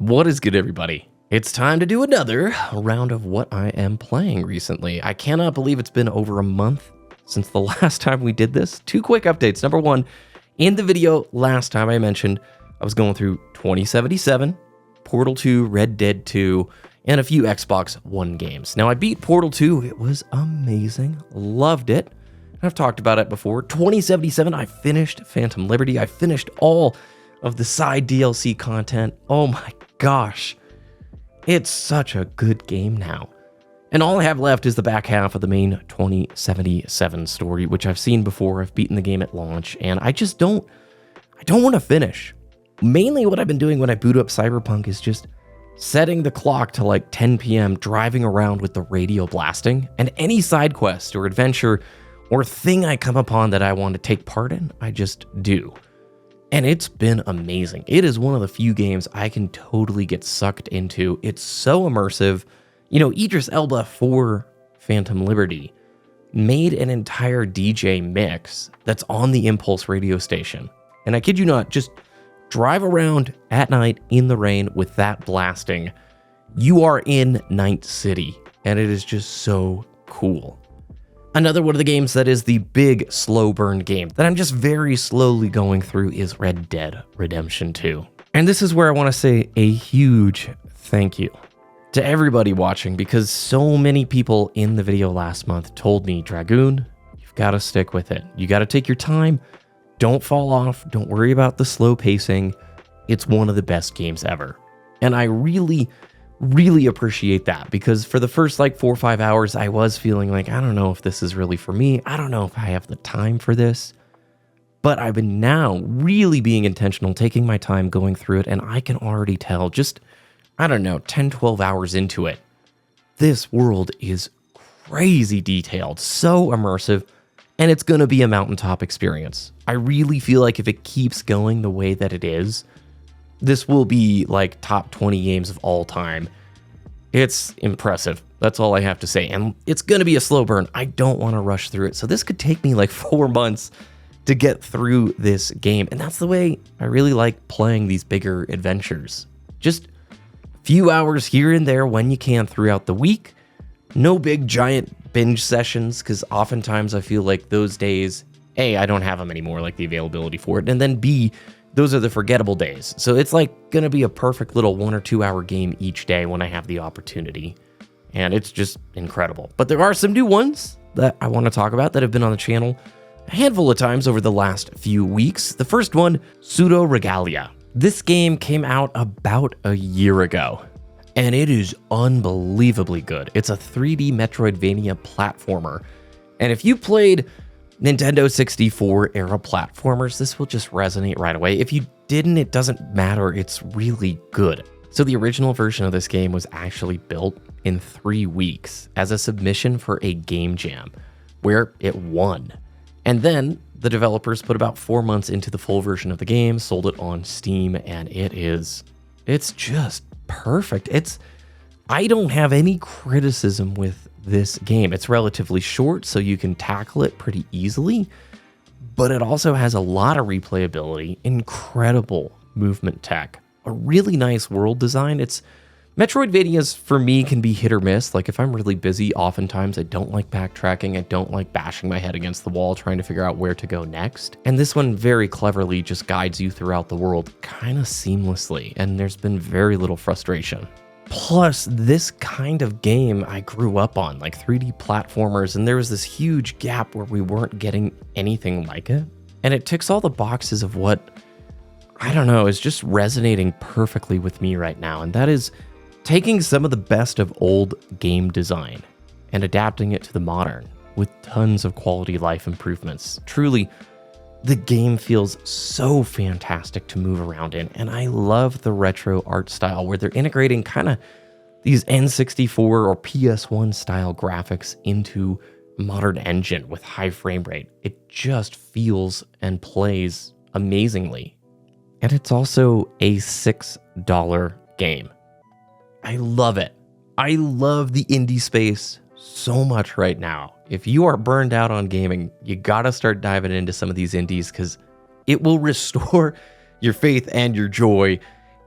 What is good, everybody? It's time to do another round of what I am playing recently. I cannot believe it's been over a month since the last time we did this. Two quick updates. Number one, in the video last time I mentioned I was going through 2077, Portal 2, Red Dead 2, and a few Xbox One games. Now, I beat Portal 2. It was amazing. Loved it. I've talked about it before. 2077, I finished Phantom Liberty. I finished all of the side DLC content. Oh my gosh. It's such a good game now. And all I have left is the back half of the main 2077 story, which I've seen before. I've beaten the game at launch, and I don't want to finish. Mainly what I've been doing when I boot up Cyberpunk is just setting the clock to like 10 p.m., driving around with the radio blasting, and any side quest or adventure or thing I come upon that I want to take part in, I just do. And it's been amazing. It is one of the few games I can totally get sucked into. It's so immersive. You know, Idris Elba for Phantom Liberty made an entire DJ mix that's on the Impulse radio station. And I kid you not, just drive around at night in the rain with that blasting. You are in Night City, and it is just so cool. Another one of the games that is the big slow burn game that I'm just very slowly going through is Red Dead Redemption 2. And this is where I want to say a huge thank you to everybody watching, because so many people in the video last month told me, Dragoon, you've got to stick with it. You got to take your time. Don't fall off. Don't worry about the slow pacing. It's one of the best games ever. And I really appreciate that, because for the first like 4 or 5 hours, I was feeling like, I don't know if this is really for me. I don't know if I have the time for this. But I've been now really being intentional, taking my time going through it, and I can already tell just, I don't know, 10, 12 hours into it, this world is crazy detailed, so immersive, and it's going to be a mountaintop experience. I really feel like if it keeps going the way that it is, this will be like top 20 games of all time. It's impressive. That's all I have to say. And it's going to be a slow burn. I don't want to rush through it. So this could take me like 4 months to get through this game. And that's the way I really like playing these bigger adventures. Just a few hours here and there when you can throughout the week. No big giant binge sessions, because oftentimes I feel like those days, A, I don't have them anymore, like the availability for it. And then B, those are the forgettable days. So it's like going to be a perfect little 1 or 2 hour game each day when I have the opportunity. And it's just incredible. But there are some new ones that I want to talk about that have been on the channel a handful of times over the last few weeks. The first one, Pseudoregalia. This game came out about a year ago, and it is unbelievably good. It's a 3D Metroidvania platformer. And if you played Nintendo 64 era platformers, this will just resonate right away. If you didn't, it doesn't matter. It's really good. So the original version of this game was actually built in 3 weeks as a submission for a game jam where it won. And then the developers put about 4 months into the full version of the game, sold it on Steam, and it's just perfect. I don't have any criticism with this game. It's relatively short, so you can tackle it pretty easily, but it also has a lot of replayability, incredible movement tech, a really nice world design. Metroidvanias for me can be hit or miss. Like if I'm really busy, oftentimes I don't like backtracking. I don't like bashing my head against the wall trying to figure out where to go next. And this one very cleverly just guides you throughout the world kind of seamlessly, and there's been very little frustration. Plus, this kind of game I grew up on, like 3D platformers, and there was this huge gap where we weren't getting anything like it. And it ticks all the boxes of what, I don't know, is just resonating perfectly with me right now. And that is taking some of the best of old game design and adapting it to the modern with tons of quality life improvements. Truly, the game feels so fantastic to move around in, and I love the retro art style where they're integrating kind of these N64 or PS1 style graphics into modern engine with high frame rate. It just feels and plays amazingly. And it's also a $6 game. I love it. I love the indie space so much right now. If you are burned out on gaming, you gotta start diving into some of these indies, because it will restore your faith and your joy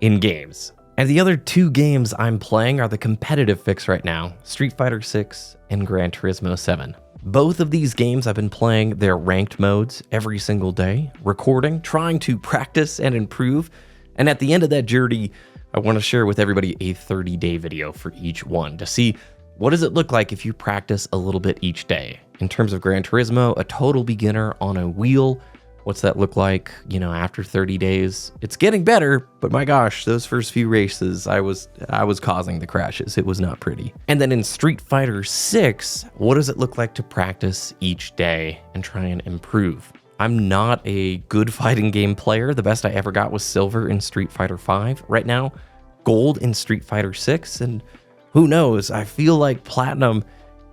in games. And the other two games I'm playing are the competitive fix right now, Street Fighter 6 and Gran Turismo 7. Both of these games I've been playing their ranked modes every single day, recording, trying to practice and improve. And at the end of that journey, I want to share with everybody a 30-day video for each one to see what does it look like if you practice a little bit each day. In terms of Gran Turismo, a total beginner on a wheel. What's that look like, after 30 days? It's getting better, but my gosh, those first few races, I was causing the crashes. It was not pretty. And then in Street Fighter 6, what does it look like to practice each day and try and improve? I'm not a good fighting game player. The best I ever got was silver in Street Fighter 5. Right now, gold in Street Fighter 6, and who knows? I feel like platinum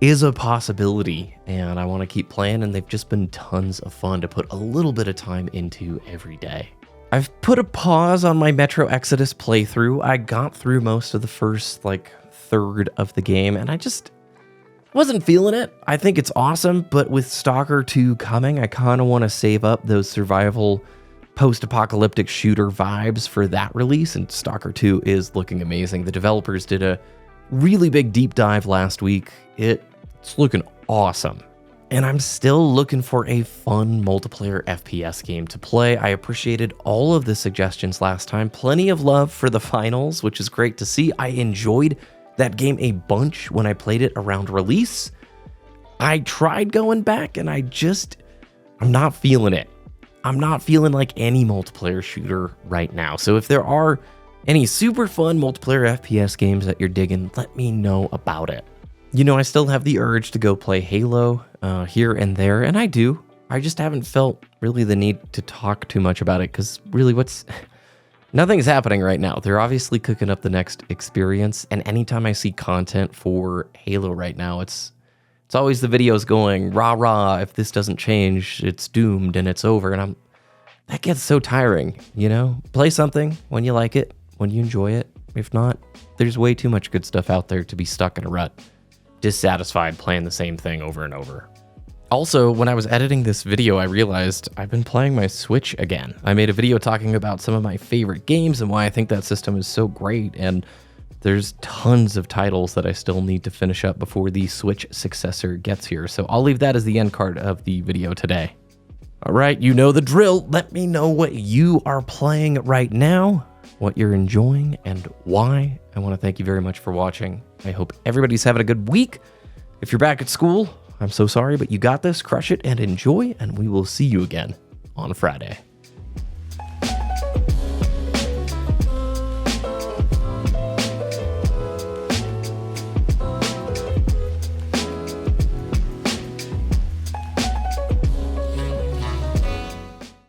is a possibility, and I want to keep playing, and they've just been tons of fun to put a little bit of time into every day. I've put a pause on my Metro Exodus playthrough. I got through most of the first, third of the game, and I just wasn't feeling it. I think it's awesome, but with Stalker 2 coming, I kind of want to save up those survival post-apocalyptic shooter vibes for that release, and Stalker 2 is looking amazing. The developers did a really big deep dive last week. It's looking awesome. And I'm still looking for a fun multiplayer FPS game to play. I appreciated all of the suggestions last time. Plenty of love for the finals, which is great to see. I enjoyed that game a bunch when I played it around release. I tried going back and I'm not feeling it. I'm not feeling like any multiplayer shooter right now. So if there are any super fun multiplayer FPS games that you're digging, let me know about it. I still have the urge to go play Halo here and there, and I do. I just haven't felt really the need to talk too much about it, because really nothing's happening right now. They're obviously cooking up the next experience, and anytime I see content for Halo right now, it's always the videos going, rah rah, if this doesn't change, it's doomed and it's over, and that gets so tiring, Play something when you like it, when you enjoy it. If not, there's way too much good stuff out there to be stuck in a rut, dissatisfied playing the same thing over and over. Also, when I was editing this video, I realized I've been playing my Switch again. I made a video talking about some of my favorite games and why I think that system is so great, and there's tons of titles that I still need to finish up before the Switch successor gets here, so I'll leave that as the end card of the video today. All right, you know the drill. Let me know what you are playing right now, what you're enjoying, and why. I want to thank you very much for watching. I hope everybody's having a good week. If you're back at school, I'm so sorry, but you got this. Crush it and enjoy, and we will see you again on Friday.